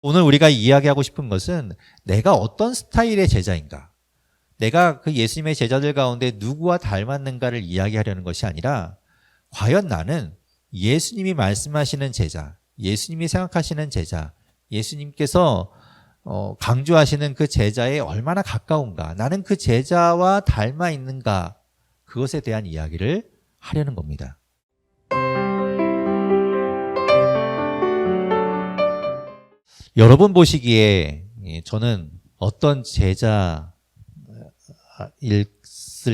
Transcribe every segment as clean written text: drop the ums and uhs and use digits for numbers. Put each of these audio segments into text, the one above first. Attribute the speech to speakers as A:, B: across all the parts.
A: 오늘 우리가 이야기하고 싶은 것은 내가 어떤 스타일의 제자인가, 내가 그 예수님의 제자들 가운데 누구와 닮았는가를 이야기하려는 것이 아니라 과연 나는 예수님이 말씀하시는 제자, 예수님이 생각하시는 제자, 예수님께서 강조하시는 그 제자에 얼마나 가까운가, 나는 그 제자와 닮아 있는가, 그것에 대한 이야기를 하려는 겁니다. 여러분 보시기에 저는 어떤 제자일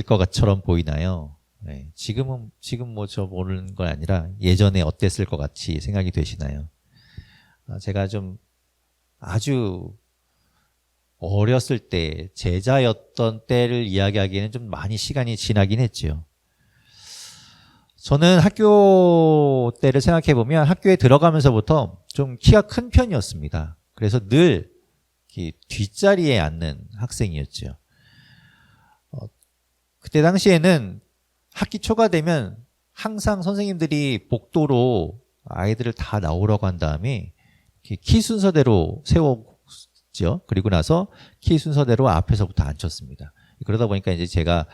A: 것 것처럼 보이나요? 네, 지금 뭐 저 모르는 건 아니라 예전에 어땠을 것 같이 생각이 되시나요? 제가 좀 아주 어렸을 때 제자였던 때를 이야기하기에는 좀 많이 시간이 지나긴 했죠. 저는 학교 때를 생각해 보면 학교에 들어가면서부터 좀 키가 큰 편이었습니다. 그래서 늘 뒷자리에 앉는 학생이었죠. 그때 당시에는 학기 초가 되면 항상 선생님들이 복도로 아이들을 다 나오라고 한 다음에 키 순서대로 세웠죠. 그리고 나서 키 순서대로 앞에서부터 앉혔습니다. 그러다 보니까 이제 제가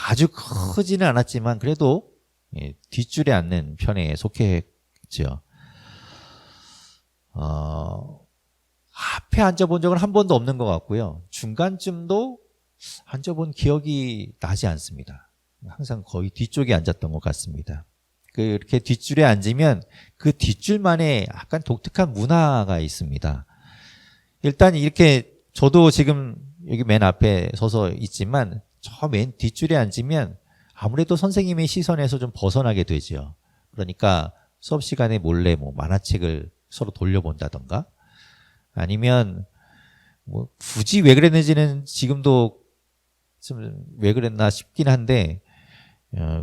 A: 아주 크지는 않았지만 그래도 뒷줄에 앉는 편에 속했죠. 앞에 앉아본 적은 한 번도 없는 것 같고요. 중간쯤도 앉아본 기억이 나지 않습니다. 항상 거의 뒤쪽에 앉았던 것 같습니다. 그렇게 뒷줄에 앉으면 그 뒷줄만의 약간 독특한 문화가 있습니다. 일단 이렇게 저도 지금 여기 맨 앞에 서서 있지만 저 맨 뒷줄에 앉으면 아무래도 선생님의 시선에서 좀 벗어나게 되죠. 그러니까 수업 시간에 몰래 뭐 만화책을 서로 돌려본다던가 아니면 뭐 굳이 왜 그랬는지는 지금도 좀 왜 그랬나 싶긴 한데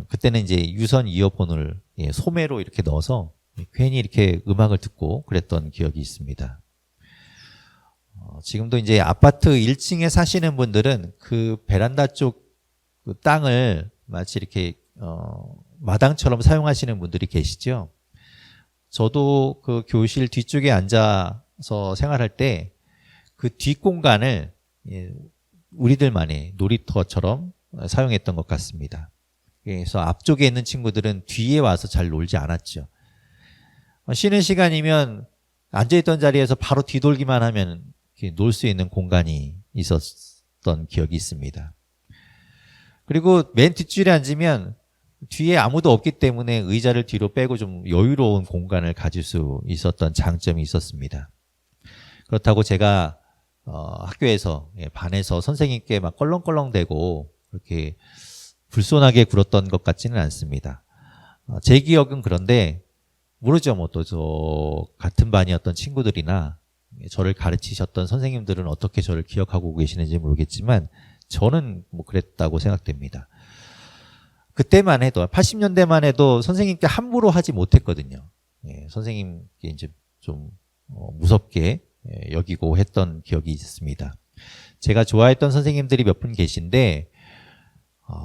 A: 그때는 이제 유선 이어폰을 소매로 이렇게 넣어서 괜히 이렇게 음악을 듣고 그랬던 기억이 있습니다. 지금도 이제 아파트 1층에 사시는 분들은 그 베란다 쪽 그 땅을 마치 이렇게 마당처럼 사용하시는 분들이 계시죠. 저도 그 교실 뒤쪽에 앉아서 생활할 때 그 뒷공간을 우리들만의 놀이터처럼 사용했던 것 같습니다. 그래서 앞쪽에 있는 친구들은 뒤에 와서 잘 놀지 않았죠. 쉬는 시간이면 앉아있던 자리에서 바로 뒤돌기만 하면 놀 수 있는 공간이 있었던 기억이 있습니다. 그리고 맨 뒷줄에 앉으면 뒤에 아무도 없기 때문에 의자를 뒤로 빼고 좀 여유로운 공간을 가질 수 있었던 장점이 있었습니다. 그렇다고 제가 학교에서 반에서 선생님께 막 껄렁껄렁대고 그렇게 불손하게 굴었던 것 같지는 않습니다. 제 기억은 그런데 모르죠. 뭐 또 저 같은 반이었던 친구들이나 저를 가르치셨던 선생님들은 어떻게 저를 기억하고 계시는지 모르겠지만 저는 뭐 그랬다고 생각됩니다. 그때만 해도 80년대만 해도 선생님께 함부로 하지 못했거든요. 선생님께 이제 좀 무섭게 여기고 했던 기억이 있습니다. 제가 좋아했던 선생님들이 몇 분 계신데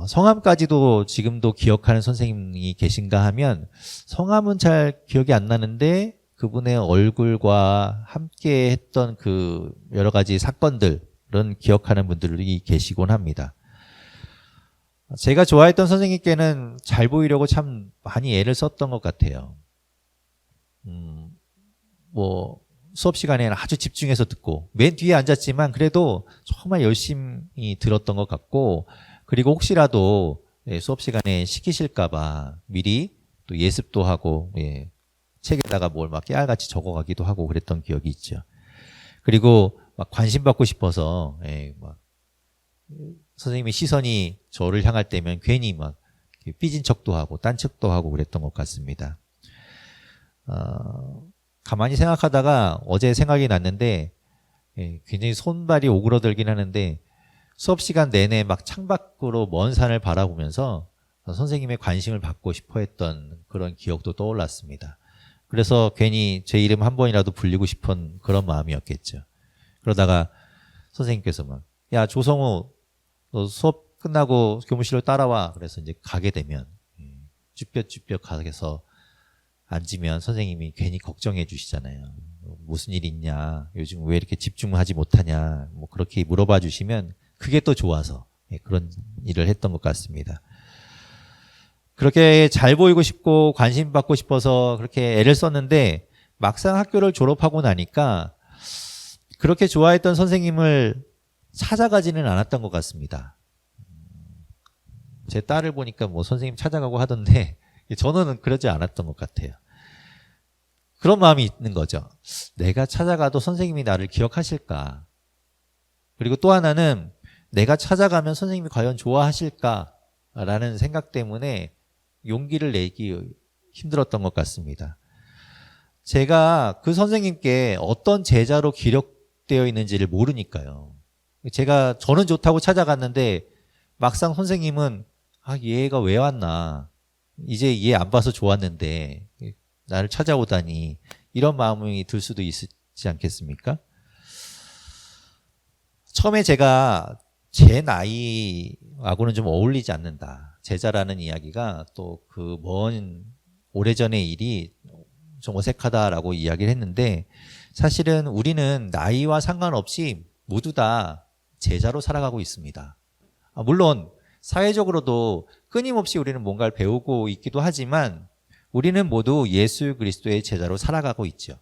A: 성함까지도 지금도 기억하는 선생님이 계신가 하면 성함은 잘 기억이 안 나는데 그분의 얼굴과 함께 했던 그 여러 가지 사건들은 기억하는 분들이 계시곤 합니다. 제가 좋아했던 선생님께는 잘 보이려고 참 많이 애를 썼던 것 같아요. 뭐 수업 시간에는 아주 집중해서 듣고 맨 뒤에 앉았지만 그래도 정말 열심히 들었던 것 같고 그리고 혹시라도 수업 시간에 시키실까봐 미리 또 예습도 하고 책에다가 뭘 막 깨알같이 적어가기도 하고 그랬던 기억이 있죠. 그리고 막 관심 받고 싶어서 막 선생님의 시선이 저를 향할 때면 괜히 막 삐진 척도 하고 딴 척도 하고 그랬던 것 같습니다. 가만히 생각하다가 어제 생각이 났는데 굉장히 손발이 오그러들긴 하는데 수업 시간 내내 막 창밖으로 먼 산을 바라보면서 선생님의 관심을 받고 싶어 했던 그런 기억도 떠올랐습니다. 그래서 괜히 제 이름 한 번이라도 불리고 싶은 그런 마음이었겠죠. 그러다가 선생님께서 막 야 조성우 너 수업 끝나고 교무실로 따라와. 그래서 이제 가게 되면 쭈뼛쭈뼛 가서 앉으면 선생님이 괜히 걱정해 주시잖아요. 무슨 일 있냐, 요즘 왜 이렇게 집중하지 못하냐, 뭐 그렇게 물어봐 주시면 그게 또 좋아서 그런 일을 했던 것 같습니다. 그렇게 잘 보이고 싶고 관심 받고 싶어서 그렇게 애를 썼는데 막상 학교를 졸업하고 나니까 그렇게 좋아했던 선생님을 찾아가지는 않았던 것 같습니다. 제 딸을 보니까 뭐 선생님 찾아가고 하던데 저는 그러지 않았던 것 같아요. 그런 마음이 있는 거죠. 내가 찾아가도 선생님이 나를 기억하실까? 그리고 또 하나는 내가 찾아가면 선생님이 과연 좋아하실까라는 생각 때문에 용기를 내기 힘들었던 것 같습니다. 제가 그 선생님께 어떤 제자로 기록되어 있는지를 모르니까요. 저는 좋다고 찾아갔는데 막상 선생님은 얘가 왜 왔나? 이제 얘 안 봐서 좋았는데 나를 찾아오다니, 이런 마음이 들 수도 있지 않겠습니까? 처음에 제가 제 나이하고는 좀 어울리지 않는다, 제자라는 이야기가 또 그 먼 오래전의 일이 좀 어색하다라고 이야기를 했는데, 사실은 우리는 나이와 상관없이 모두 다 제자로 살아가고 있습니다. 물론 사회적으로도 끊임없이 우리는 뭔가를 배우고 있기도 하지만 우리는 모두 예수 그리스도의 제자로 살아가고 있죠.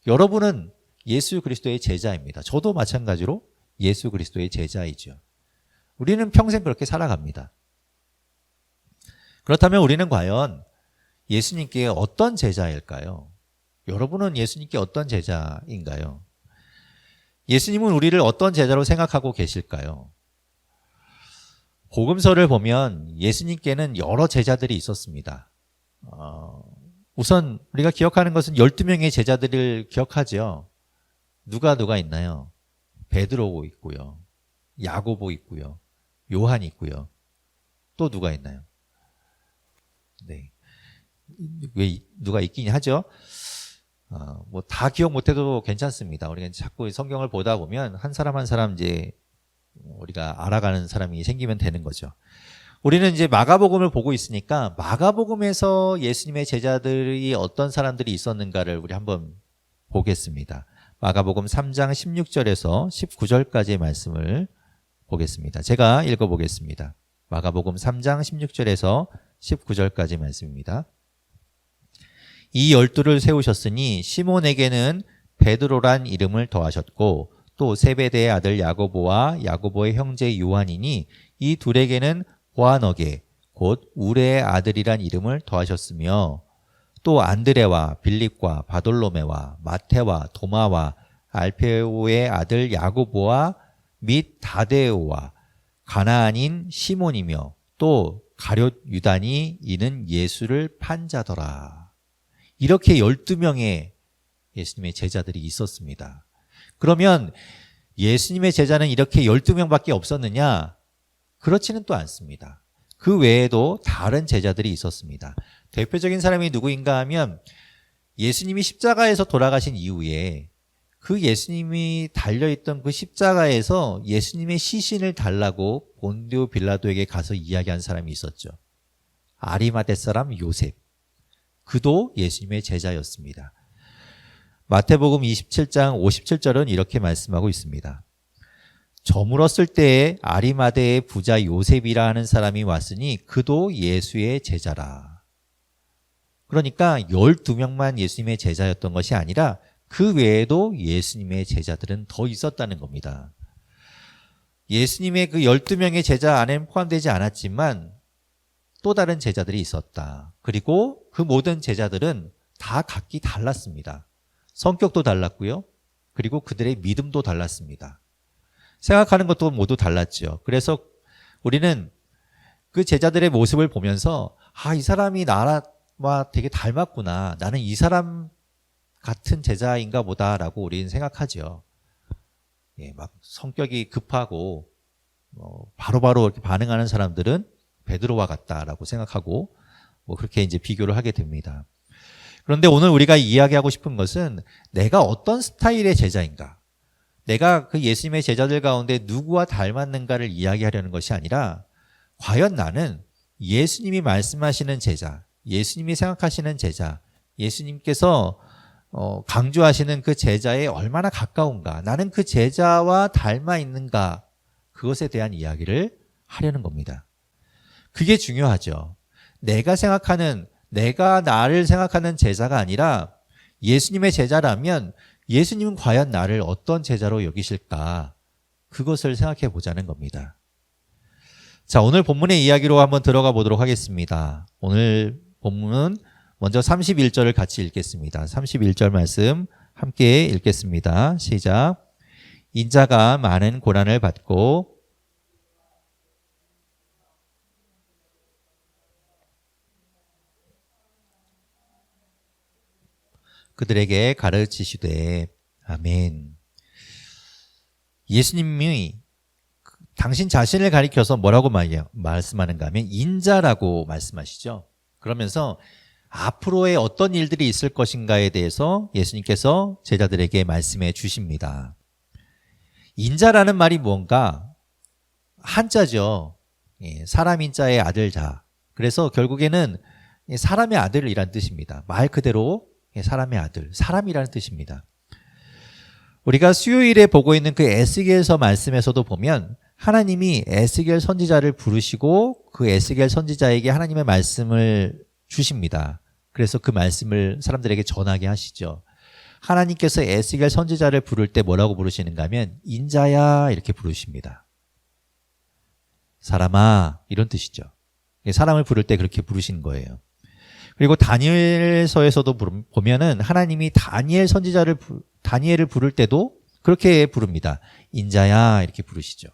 A: 여러분은 예수 그리스도의 제자입니다. 저도 마찬가지로 예수 그리스도의 제자이죠. 우리는 평생 그렇게 살아갑니다. 그렇다면 우리는 과연 예수님께 어떤 제자일까요? 여러분은 예수님께 어떤 제자인가요? 예수님은 우리를 어떤 제자로 생각하고 계실까요? 복음서를 보면 예수님께는 여러 제자들이 있었습니다. 우선 우리가 기억하는 것은 12명의 제자들을 기억하죠. 누가 있나요? 베드로 있고요. 야고보 있고요. 요한 있고요. 또 누가 있나요? 네. 왜 누가 있긴 하죠? 뭐 다 기억 못해도 괜찮습니다. 우리가 자꾸 성경을 보다 보면 한 사람 한 사람 이제 우리가 알아가는 사람이 생기면 되는 거죠. 우리는 이제 마가복음을 보고 있으니까 마가복음에서 예수님의 제자들이 어떤 사람들이 있었는가를 우리 한번 보겠습니다. 마가복음 3장 16절에서 19절까지의 말씀을 보겠습니다. 제가 읽어보겠습니다. 마가복음 3장 16절에서 19절까지 말씀입니다. 이 12를 세우셨으니 시몬에게는 베드로란 이름을 더하셨고 또 세베대의 아들 야고보와 야고보의 형제 요한이니 이 둘에게는 보아너게 곧 우레의 아들이란 이름을 더하셨으며 또 안드레와 빌립과 바돌로메와 마테와 도마와 알페오의 아들 야고보와 및 다데오와 가나안인 시몬이며 또 가룟 유다니 이는 예수를 판 자더라. 이렇게 12명의 예수님의 제자들이 있었습니다. 그러면 예수님의 제자는 이렇게 12명밖에 없었느냐? 그렇지는 또 않습니다. 그 외에도 다른 제자들이 있었습니다. 대표적인 사람이 누구인가 하면 예수님이 십자가에서 돌아가신 이후에 그 예수님이 달려있던 그 십자가에서 예수님의 시신을 달라고 본디오 빌라도에게 가서 이야기한 사람이 있었죠. 아리마대 사람 요셉. 그도 예수님의 제자였습니다. 마태복음 27장 57절은 이렇게 말씀하고 있습니다. 저물었을 때에 아리마대의 부자 요셉이라 하는 사람이 왔으니 그도 예수의 제자라. 그러니까 12명만 예수님의 제자였던 것이 아니라 그 외에도 예수님의 제자들은 더 있었다는 겁니다. 예수님의 그 12명의 제자 안에는 포함되지 않았지만 또 다른 제자들이 있었다. 그리고 그 모든 제자들은 다 각기 달랐습니다. 성격도 달랐고요. 그리고 그들의 믿음도 달랐습니다. 생각하는 것도 모두 달랐죠. 그래서 우리는 그 제자들의 모습을 보면서 이 사람이 나와 되게 닮았구나. 나는 이 사람 같은 제자인가 보다라고 우리는 생각하죠. 막 성격이 급하고 바로바로 이렇게 반응하는 사람들은 베드로와 같다라고 생각하고 그렇게 이제 비교를 하게 됩니다. 그런데 오늘 우리가 이야기하고 싶은 것은 내가 어떤 스타일의 제자인가? 내가 그 예수님의 제자들 가운데 누구와 닮았는가를 이야기하려는 것이 아니라 과연 나는 예수님이 말씀하시는 제자, 예수님이 생각하시는 제자, 예수님께서 강조하시는 그 제자에 얼마나 가까운가, 나는 그 제자와 닮아 있는가, 그것에 대한 이야기를 하려는 겁니다. 그게 중요하죠. 내가 나를 생각하는 제자가 아니라 예수님의 제자라면 예수님은 과연 나를 어떤 제자로 여기실까, 그것을 생각해 보자는 겁니다. 자, 오늘 본문의 이야기로 한번 들어가 보도록 하겠습니다. 오늘 본문은 먼저 31절을 같이 읽겠습니다. 31절 말씀 함께 읽겠습니다. 시작. 인자가 많은 고난을 받고 그들에게 가르치시되. 아멘. 예수님이 당신 자신을 가리켜서 뭐라고 말씀하는가 하면 인자라고 말씀하시죠. 그러면서 앞으로의 어떤 일들이 있을 것인가에 대해서 예수님께서 제자들에게 말씀해 주십니다. 인자라는 말이 뭔가? 한자죠. 사람 인자의 아들자. 그래서 결국에는 사람의 아들이란 뜻입니다. 말 그대로 사람의 아들, 사람이라는 뜻입니다. 우리가 수요일에 보고 있는 그 에스겔서 말씀에서도 보면 하나님이 에스겔 선지자를 부르시고 그 에스겔 선지자에게 하나님의 말씀을 주십니다. 그래서 그 말씀을 사람들에게 전하게 하시죠. 하나님께서 에스겔 선지자를 부를 때 뭐라고 부르시는가 하면 인자야 이렇게 부르십니다. 사람아 이런 뜻이죠. 사람을 부를 때 그렇게 부르신 거예요. 그리고 다니엘서에서도 보면은 하나님이 다니엘을 부를 때도 그렇게 부릅니다. 인자야 이렇게 부르시죠.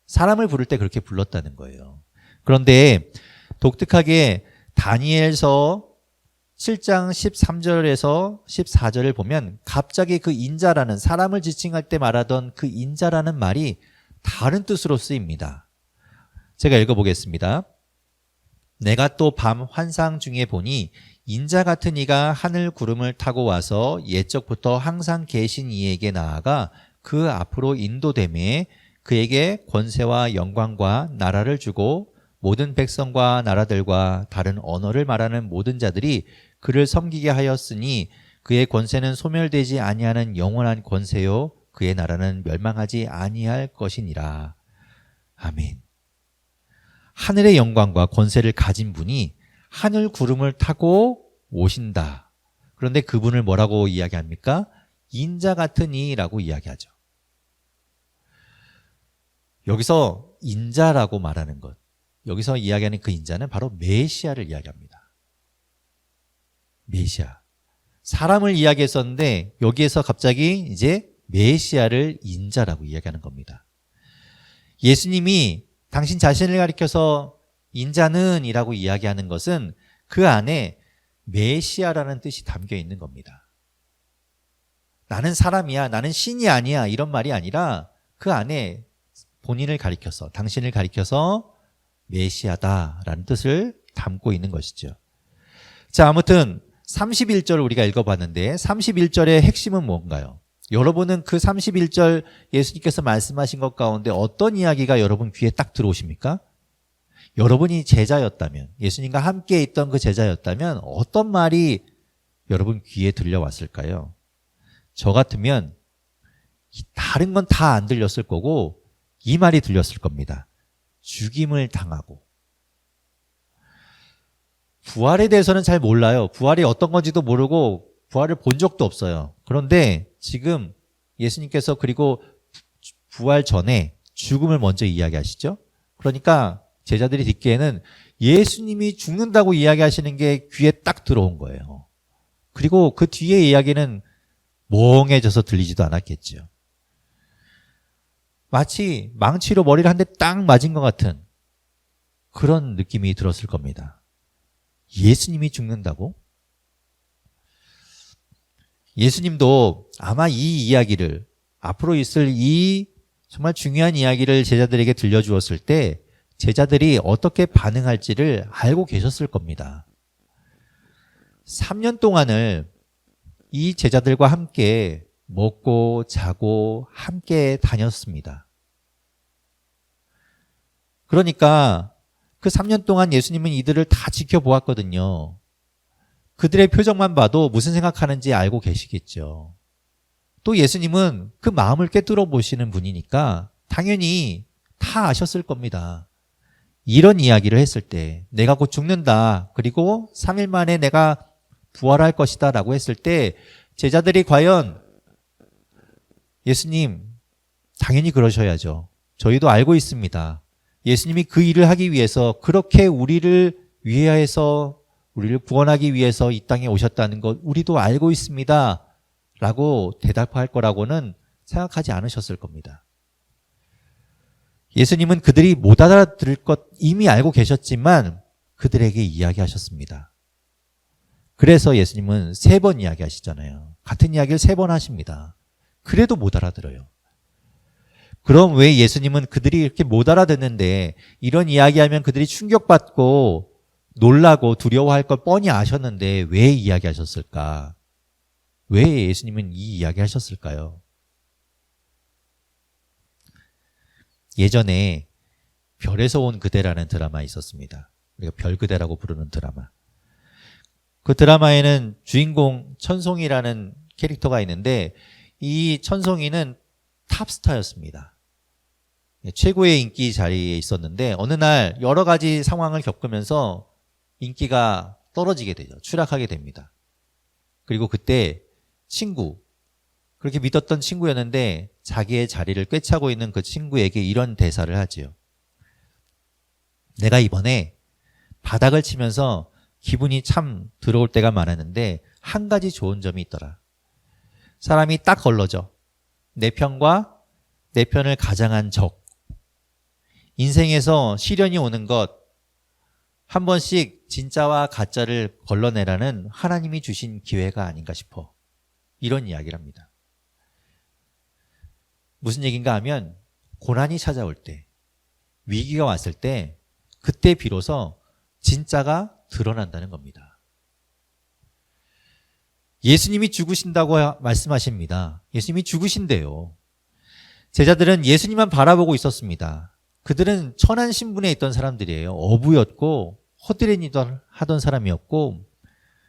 A: 사람을 부를 때 그렇게 불렀다는 거예요. 그런데 독특하게 다니엘서 7장 13절에서 14절을 보면 갑자기 그 인자라는, 사람을 지칭할 때 말하던 그 인자라는 말이 다른 뜻으로 쓰입니다. 제가 읽어보겠습니다. 내가 또 밤 환상 중에 보니 인자 같은 이가 하늘 구름을 타고 와서 옛적부터 항상 계신 이에게 나아가 그 앞으로 인도되매 그에게 권세와 영광과 나라를 주고 모든 백성과 나라들과 다른 언어를 말하는 모든 자들이 그를 섬기게 하였으니 그의 권세는 소멸되지 아니하는 영원한 권세요 그의 나라는 멸망하지 아니할 것이니라. 아멘. 하늘의 영광과 권세를 가진 분이 하늘 구름을 타고 오신다. 그런데 그분을 뭐라고 이야기합니까? 인자 같은 이라고 이야기하죠. 여기서 인자라고 말하는 것, 여기서 이야기하는 그 인자는 바로 메시아를 이야기합니다. 메시아. 사람을 이야기했었는데 여기에서 갑자기 이제 메시아를 인자라고 이야기하는 겁니다. 예수님이 당신 자신을 가리켜서 인자는 이라고 이야기하는 것은 그 안에 메시아라는 뜻이 담겨 있는 겁니다. 나는 사람이야, 나는 신이 아니야 이런 말이 아니라 그 안에 본인을 가리켜서, 당신을 가리켜서 메시아다라는 뜻을 담고 있는 것이죠. 자, 아무튼 31절을 우리가 읽어봤는데 31절의 핵심은 뭔가요? 여러분은 그 31절 예수님께서 말씀하신 것 가운데 어떤 이야기가 여러분 귀에 딱 들어오십니까? 여러분이 제자였다면, 예수님과 함께 있던 그 제자였다면 어떤 말이 여러분 귀에 들려왔을까요? 저 같으면 다른 건 다 안 들렸을 거고 이 말이 들렸을 겁니다. 죽임을 당하고. 부활에 대해서는 잘 몰라요. 부활이 어떤 건지도 모르고 부활을 본 적도 없어요. 그런데 지금 예수님께서 그리고 부활 전에 죽음을 먼저 이야기하시죠. 그러니까 제자들이 듣기에는 예수님이 죽는다고 이야기하시는 게 귀에 딱 들어온 거예요. 그리고 그 뒤에 이야기는 멍해져서 들리지도 않았겠죠. 마치 망치로 머리를 한 대 딱 맞은 것 같은 그런 느낌이 들었을 겁니다. 예수님이 죽는다고? 예수님도 아마 이 이야기를, 앞으로 있을 이 정말 중요한 이야기를 제자들에게 들려주었을 때 제자들이 어떻게 반응할지를 알고 계셨을 겁니다. 3년 동안을 이 제자들과 함께 먹고 자고 함께 다녔습니다. 그러니까 그 3년 동안 예수님은 이들을 다 지켜보았거든요. 그들의 표정만 봐도 무슨 생각하는지 알고 계시겠죠. 또 예수님은 그 마음을 꿰뚫어 보시는 분이니까 당연히 다 아셨을 겁니다. 이런 이야기를 했을 때 내가 곧 죽는다. 그리고 3일 만에 내가 부활할 것이다 라고 했을 때 제자들이 과연 예수님 당연히 그러셔야죠. 저희도 알고 있습니다. 예수님이 그 일을 하기 위해서 그렇게 우리를 위해서 우리를 구원하기 위해서 이 땅에 오셨다는 것 우리도 알고 있습니다. 라고 대답할 거라고는 생각하지 않으셨을 겁니다. 예수님은 그들이 못 알아들을 것 이미 알고 계셨지만 그들에게 이야기하셨습니다. 그래서 예수님은 3번 이야기하시잖아요. 같은 이야기를 3번 하십니다. 그래도 못 알아들어요. 그럼 왜 예수님은 그들이 이렇게 못 알아듣는데 이런 이야기하면 그들이 충격받고 놀라고 두려워할 걸 뻔히 아셨는데 왜 이야기하셨을까? 왜 예수님은 이 이야기 하셨을까요? 예전에 별에서 온 그대라는 드라마 있었습니다. 우리가 별그대라고 부르는 드라마. 그 드라마에는 주인공 천송이라는 캐릭터가 있는데 이 천송이는 탑스타였습니다. 최고의 인기 자리에 있었는데 어느 날 여러 가지 상황을 겪으면서 인기가 떨어지게 되죠. 추락하게 됩니다. 그리고 그때 친구, 그렇게 믿었던 친구였는데 자기의 자리를 꿰차고 있는 그 친구에게 이런 대사를 하지요. 내가 이번에 바닥을 치면서 기분이 참 들어올 때가 많았는데 한 가지 좋은 점이 있더라. 사람이 딱 걸러져. 내 편과 내 편을 가장한 적. 인생에서 시련이 오는 것 한 번씩 진짜와 가짜를 걸러내라는 하나님이 주신 기회가 아닌가 싶어. 이런 이야기를 합니다. 무슨 얘기인가 하면 고난이 찾아올 때, 위기가 왔을 때 그때 비로소 진짜가 드러난다는 겁니다. 예수님이 죽으신다고 말씀하십니다. 예수님이 죽으신대요. 제자들은 예수님만 바라보고 있었습니다. 그들은 천한 신분에 있던 사람들이에요. 어부였고 허드렛일 하던 사람이었고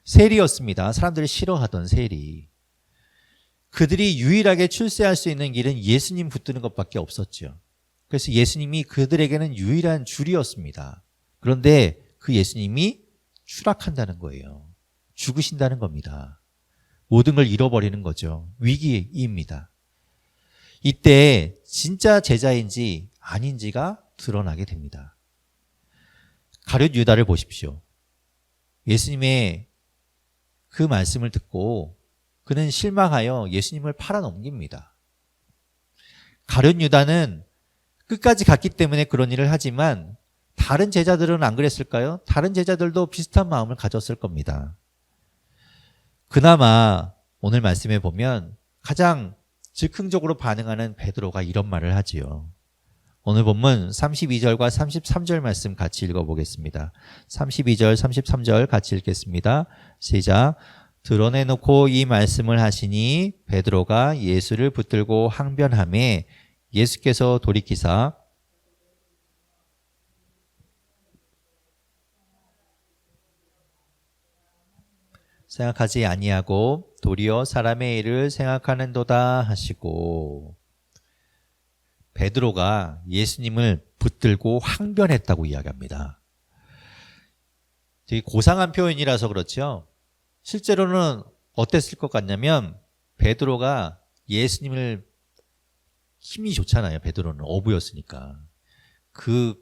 A: 세리였습니다. 사람들이 싫어하던 세리. 그들이 유일하게 출세할 수 있는 길은 예수님 붙드는 것밖에 없었죠. 그래서 예수님이 그들에게는 유일한 줄이었습니다. 그런데 그 예수님이 추락한다는 거예요. 죽으신다는 겁니다. 모든 걸 잃어버리는 거죠. 위기입니다. 이때 진짜 제자인지 아닌지가 드러나게 됩니다. 가룟 유다를 보십시오. 예수님의 그 말씀을 듣고 그는 실망하여 예수님을 팔아넘깁니다. 가룟 유다는 끝까지 갔기 때문에 그런 일을 하지만 다른 제자들은 안 그랬을까요? 다른 제자들도 비슷한 마음을 가졌을 겁니다. 그나마 오늘 말씀에 보면 가장 즉흥적으로 반응하는 베드로가 이런 말을 하지요. 오늘 본문 32절과 33절 말씀 같이 읽어보겠습니다. 32절, 33절 같이 읽겠습니다. 시작. 드러내놓고 이 말씀을 하시니 베드로가 예수를 붙들고 항변하매 예수께서 돌이키사 생각하지 아니하고 도리어 사람의 일을 생각하는도다 하시고 베드로가 예수님을 붙들고 항변했다고 이야기합니다. 되게 고상한 표현이라서 그렇죠. 실제로는 어땠을 것 같냐면 베드로가 예수님을 힘이 좋잖아요. 베드로는 어부였으니까. 그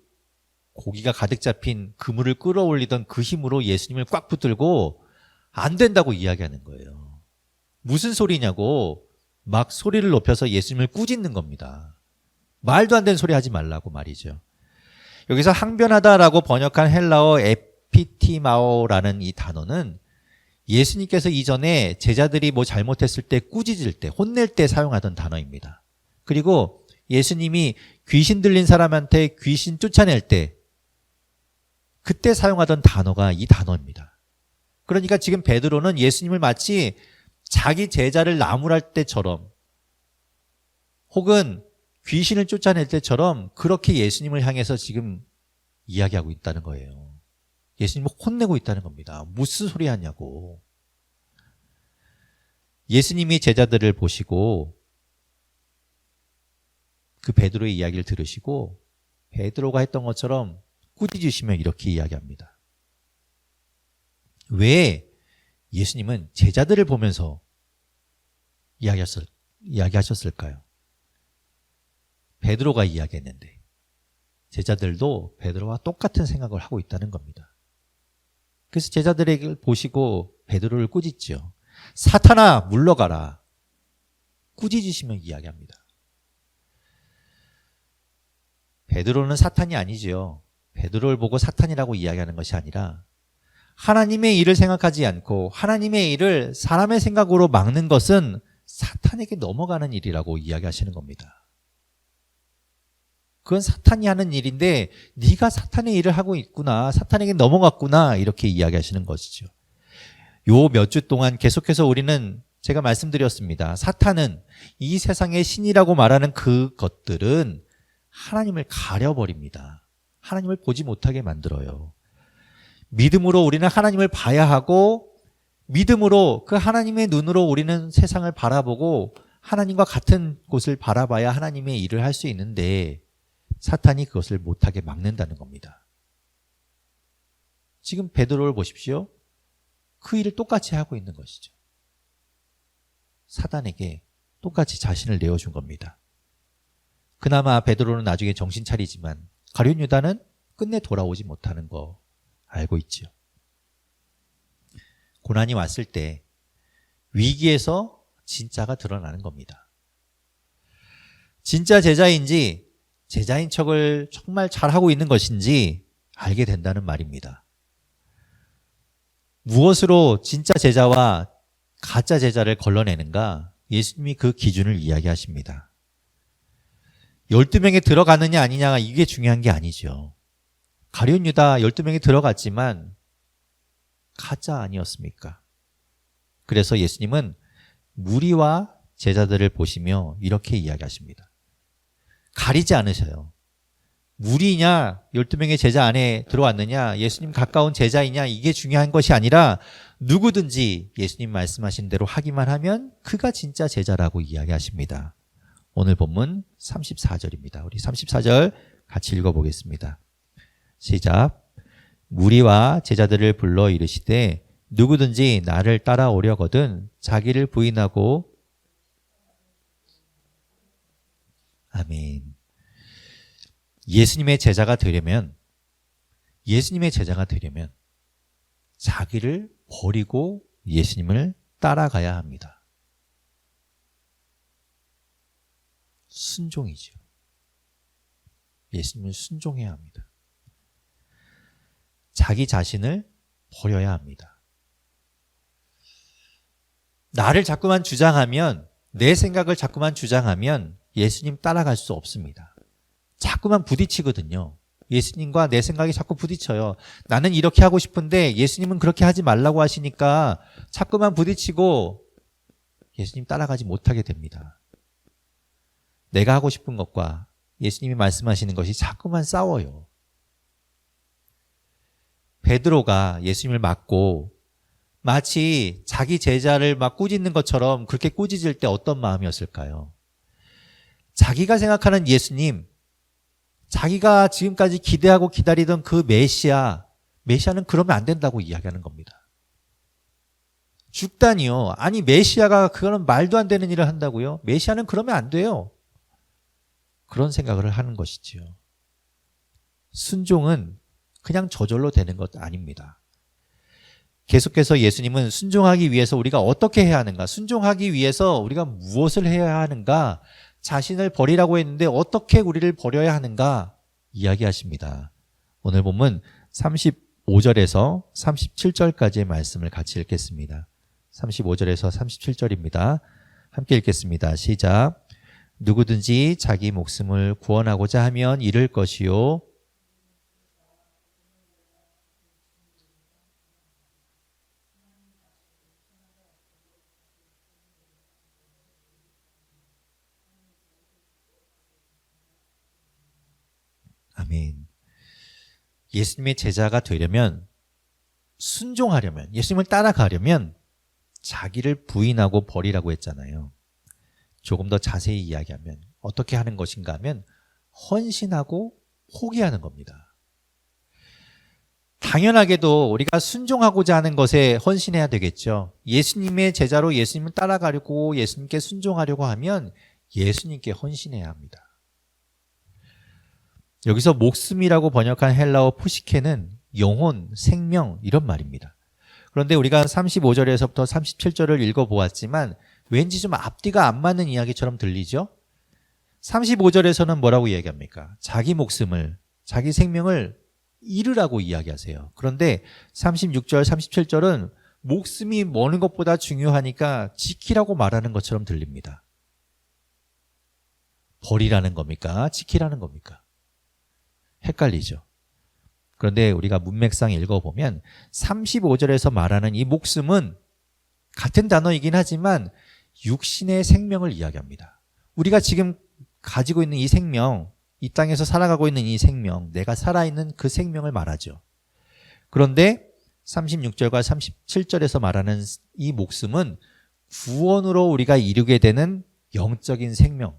A: 고기가 가득 잡힌 그물을 끌어올리던 그 힘으로 예수님을 꽉 붙들고 안 된다고 이야기하는 거예요. 무슨 소리냐고 막 소리를 높여서 예수님을 꾸짖는 겁니다. 말도 안 되는 소리 하지 말라고 말이죠. 여기서 항변하다라고 번역한 헬라어 에피티마오라는 이 단어는 예수님께서 이전에 제자들이 뭐 잘못했을 때 꾸짖을 때, 혼낼 때 사용하던 단어입니다. 그리고 예수님이 귀신 들린 사람한테 귀신 쫓아낼 때 그때 사용하던 단어가 이 단어입니다. 그러니까 지금 베드로는 예수님을 마치 자기 제자를 나무랄 때처럼 혹은 귀신을 쫓아낼 때처럼 그렇게 예수님을 향해서 지금 이야기하고 있다는 거예요. 예수님을 혼내고 있다는 겁니다. 무슨 소리 하냐고. 예수님이 제자들을 보시고 그 베드로의 이야기를 들으시고 베드로가 했던 것처럼 꾸짖으시며 이렇게 이야기합니다. 왜 예수님은 제자들을 보면서 이야기하셨을까요? 베드로가 이야기했는데 제자들도 베드로와 똑같은 생각을 하고 있다는 겁니다. 그래서 제자들에게 보시고 베드로를 꾸짖죠. 사탄아 물러가라. 꾸짖으시며 이야기합니다. 베드로는 사탄이 아니지요. 베드로를 보고 사탄이라고 이야기하는 것이 아니라 하나님의 일을 생각하지 않고 하나님의 일을 사람의 생각으로 막는 것은 사탄에게 넘어가는 일이라고 이야기하시는 겁니다. 그건 사탄이 하는 일인데 네가 사탄의 일을 하고 있구나. 사탄에게 넘어갔구나. 이렇게 이야기하시는 것이죠. 요 몇 주 동안 계속해서 우리는 제가 말씀드렸습니다. 사탄은 이 세상의 신이라고 말하는 그것들은 하나님을 가려버립니다. 하나님을 보지 못하게 만들어요. 믿음으로 우리는 하나님을 봐야 하고 믿음으로 그 하나님의 눈으로 우리는 세상을 바라보고 하나님과 같은 곳을 바라봐야 하나님의 일을 할 수 있는데 사탄이 그것을 못하게 막는다는 겁니다. 지금 베드로를 보십시오. 그 일을 똑같이 하고 있는 것이죠. 사단에게 똑같이 자신을 내어준 겁니다. 그나마 베드로는 나중에 정신 차리지만 가룟 유다는 끝내 돌아오지 못하는 거 알고 있죠. 고난이 왔을 때 위기에서 진짜가 드러나는 겁니다. 진짜 제자인지 제자인 척을 정말 잘하고 있는 것인지 알게 된다는 말입니다. 무엇으로 진짜 제자와 가짜 제자를 걸러내는가? 예수님이 그 기준을 이야기하십니다. 12명에 들어가느냐 아니냐가 이게 중요한 게 아니죠. 가룟 유다 12명이 들어갔지만 가짜 아니었습니까? 그래서 예수님은 무리와 제자들을 보시며 이렇게 이야기하십니다. 가리지 않으셔요. 무리냐 12명의 제자 안에 들어왔느냐 예수님 가까운 제자이냐 이게 중요한 것이 아니라 누구든지 예수님 말씀하신 대로 하기만 하면 그가 진짜 제자라고 이야기하십니다. 오늘 본문 34절입니다. 우리 34절 같이 읽어보겠습니다. 시작. 무리와 제자들을 불러 이르시되 누구든지 나를 따라오려거든 자기를 부인하고 아멘. 예수님의 제자가 되려면 자기를 버리고 예수님을 따라가야 합니다. 순종이죠. 예수님을 순종해야 합니다. 자기 자신을 버려야 합니다. 나를 자꾸만 주장하면 내 생각을 자꾸만 주장하면 예수님 따라갈 수 없습니다. 자꾸만 부딪히거든요. 예수님과 내 생각이 자꾸 부딪혀요. 나는 이렇게 하고 싶은데 예수님은 그렇게 하지 말라고 하시니까 자꾸만 부딪히고 예수님 따라가지 못하게 됩니다. 내가 하고 싶은 것과 예수님이 말씀하시는 것이 자꾸만 싸워요. 베드로가 예수님을 맞고 마치 자기 제자를 막 꾸짖는 것처럼 그렇게 꾸짖을 때 어떤 마음이었을까요? 자기가 생각하는 예수님, 자기가 지금까지 기대하고 기다리던 그 메시아는 그러면 안 된다고 이야기하는 겁니다. 죽다니요. 아니 메시아가 그거는 말도 안 되는 일을 한다고요? 메시아는 그러면 안 돼요. 그런 생각을 하는 것이지요. 순종은 그냥 저절로 되는 것 아닙니다. 계속해서 예수님은 순종하기 위해서 우리가 어떻게 해야 하는가? 순종하기 위해서 우리가 무엇을 해야 하는가? 자신을 버리라고 했는데 어떻게 우리를 버려야 하는가 이야기하십니다. 오늘 본문 35절에서 37절까지의 말씀을 같이 읽겠습니다. 35절에서 37절입니다. 함께 읽겠습니다. 시작. 누구든지 자기 목숨을 구원하고자 하면 잃을 것이요. 아멘. 예수님의 제자가 되려면 순종하려면, 예수님을 따라가려면 자기를 부인하고 버리라고 했잖아요. 조금 더 자세히 이야기하면 어떻게 하는 것인가 하면 헌신하고 포기하는 겁니다. 당연하게도 우리가 순종하고자 하는 것에 헌신해야 되겠죠. 예수님의 제자로 예수님을 따라가려고, 예수님께 순종하려고 하면 예수님께 헌신해야 합니다. 여기서 목숨이라고 번역한 헬라어 푸시케는 영혼, 생명 이런 말입니다. 그런데 우리가 35절에서부터 37절을 읽어보았지만 왠지 좀 앞뒤가 안 맞는 이야기처럼 들리죠? 35절에서는 뭐라고 이야기합니까? 자기 목숨을, 자기 생명을 잃으라고 이야기하세요. 그런데 36절, 37절은 목숨이 머는 것보다 중요하니까 지키라고 말하는 것처럼 들립니다. 버리라는 겁니까? 지키라는 겁니까? 헷갈리죠. 그런데 우리가 문맥상 읽어보면 35절에서 말하는 이 목숨은 같은 단어이긴 하지만 육신의 생명을 이야기합니다. 우리가 지금 가지고 있는 이 생명, 이 땅에서 살아가고 있는 이 생명, 내가 살아있는 그 생명을 말하죠. 그런데 36절과 37절에서 말하는 이 목숨은 구원으로 우리가 이루게 되는 영적인 생명,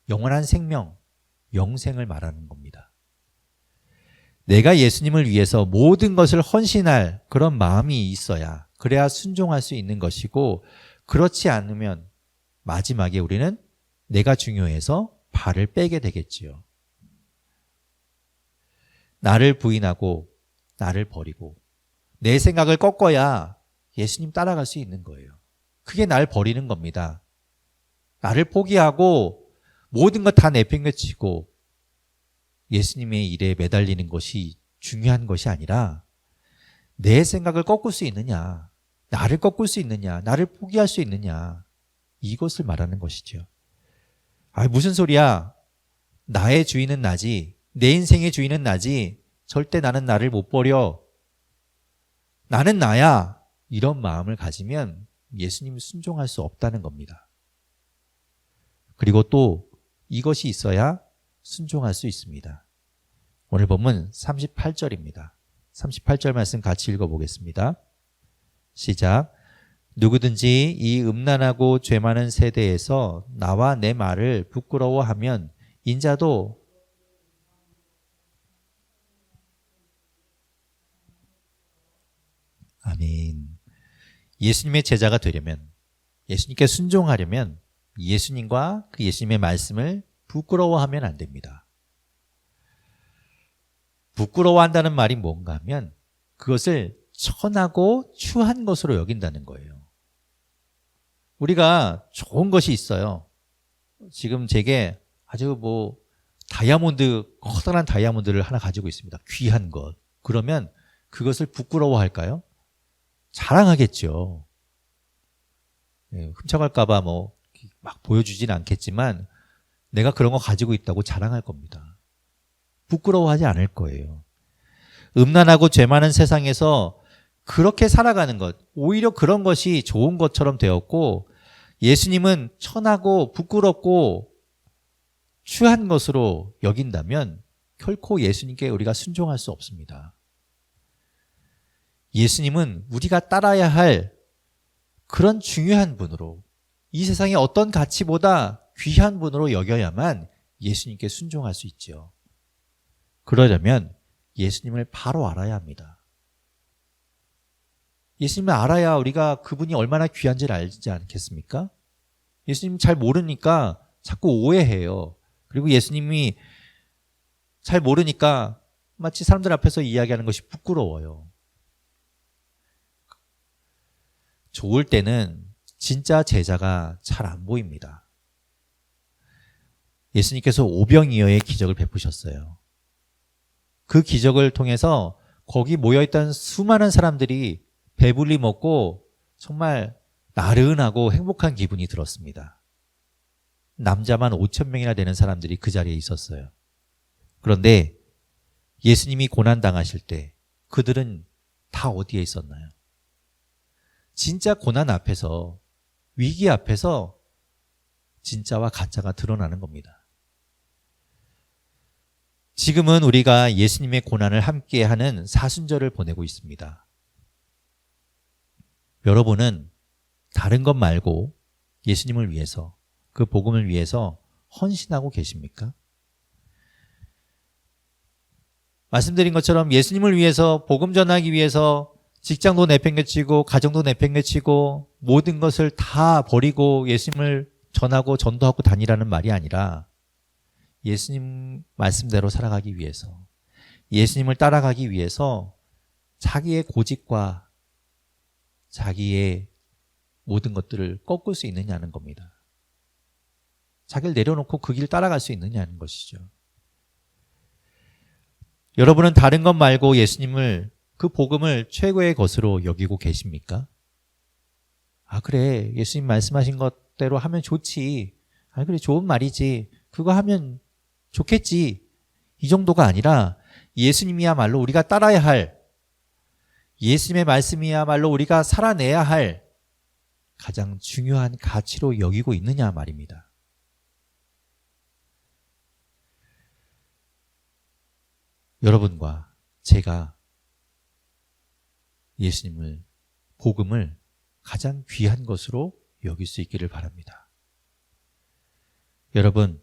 A: 영원한 생명, 영생을 말하는 겁니다. 내가 예수님을 위해서 모든 것을 헌신할 그런 마음이 있어야, 그래야 순종할 수 있는 것이고, 그렇지 않으면 마지막에 우리는 내가 중요해서 발을 빼게 되겠지요. 나를 부인하고 나를 버리고 내 생각을 꺾어야 예수님 따라갈 수 있는 거예요. 그게 날 버리는 겁니다. 나를 포기하고 모든 것 다 내팽개치고 예수님의 일에 매달리는 것이 중요한 것이 아니라 내 생각을 꺾을 수 있느냐, 나를 꺾을 수 있느냐, 나를 포기할 수 있느냐, 이것을 말하는 것이죠. 무슨 소리야? 나의 주인은 나지, 내 인생의 주인은 나지, 절대 나는 나를 못 버려, 나는 나야, 이런 마음을 가지면 예수님 순종할 수 없다는 겁니다. 그리고 또 이것이 있어야 순종할 수 있습니다. 오늘 본문 38절입니다. 38절 말씀 같이 읽어보겠습니다. 시작. 누구든지 이 음란하고 죄 많은 세대에서 나와 내 말을 부끄러워하면 인자도 아멘. 예수님의 제자가 되려면, 예수님께 순종하려면 예수님과 그 예수님의 말씀을 부끄러워하면 안 됩니다. 부끄러워한다는 말이 뭔가 하면 그것을 천하고 추한 것으로 여긴다는 거예요. 우리가 좋은 것이 있어요. 지금 제게 아주 다이아몬드, 커다란 다이아몬드를 하나 가지고 있습니다. 귀한 것. 그러면 그것을 부끄러워할까요? 자랑하겠죠. 훔쳐갈까봐 막 보여주진 않겠지만 내가 그런 거 가지고 있다고 자랑할 겁니다. 부끄러워하지 않을 거예요. 음란하고 죄 많은 세상에서 그렇게 살아가는 것, 오히려 그런 것이 좋은 것처럼 되었고, 예수님은 천하고 부끄럽고 추한 것으로 여긴다면 결코 예수님께 우리가 순종할 수 없습니다. 예수님은 우리가 따라야 할 그런 중요한 분으로, 이 세상의 어떤 가치보다 귀한 분으로 여겨야만 예수님께 순종할 수 있죠. 그러려면 예수님을 바로 알아야 합니다. 예수님을 알아야 우리가 그분이 얼마나 귀한지를 알지 않겠습니까? 예수님 잘 모르니까 자꾸 오해해요. 그리고 예수님이 잘 모르니까 마치 사람들 앞에서 이야기하는 것이 부끄러워요. 좋을 때는 진짜 제자가 잘 안 보입니다. 예수님께서 오병이어의 기적을 베푸셨어요. 그 기적을 통해서 거기 모여있던 수많은 사람들이 배불리 먹고 정말 나른하고 행복한 기분이 들었습니다. 남자만 5,000명이나 되는 사람들이 그 자리에 있었어요. 그런데 예수님이 고난당하실 때 그들은 다 어디에 있었나요? 진짜 고난 앞에서, 위기 앞에서 진짜와 가짜가 드러나는 겁니다. 지금은 우리가 예수님의 고난을 함께하는 사순절을 보내고 있습니다. 여러분은 다른 것 말고 예수님을 위해서, 그 복음을 위해서 헌신하고 계십니까? 말씀드린 것처럼 예수님을 위해서, 복음 전하기 위해서 직장도 내팽개치고 가정도 내팽개치고 모든 것을 다 버리고 예수님을 전하고 전도하고 다니라는 말이 아니라 예수님 말씀대로 살아가기 위해서, 예수님을 따라가기 위해서 자기의 고집과 자기의 모든 것들을 꺾을 수 있느냐는 겁니다. 자기를 내려놓고 그 길 따라갈 수 있느냐는 것이죠. 여러분은 다른 것 말고 예수님을, 그 복음을 최고의 것으로 여기고 계십니까? 아, 그래, 예수님 말씀하신 것대로 하면 좋지. 아, 그래, 좋은 말이지. 그거 하면 좋겠지. 이 정도가 아니라 예수님이야말로 우리가 따라야 할, 예수님의 말씀이야말로 우리가 살아내야 할 가장 중요한 가치로 여기고 있느냐 말입니다. 여러분과 제가 예수님을, 복음을 가장 귀한 것으로 여길 수 있기를 바랍니다. 여러분,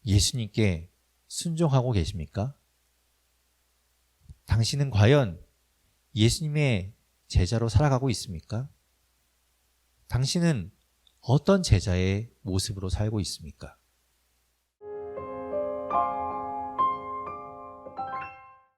A: 예수님께 순종하고 계십니까? 당신은 과연 예수님의 제자로 살아가고 있습니까? 당신은 어떤 제자의 모습으로 살고 있습니까?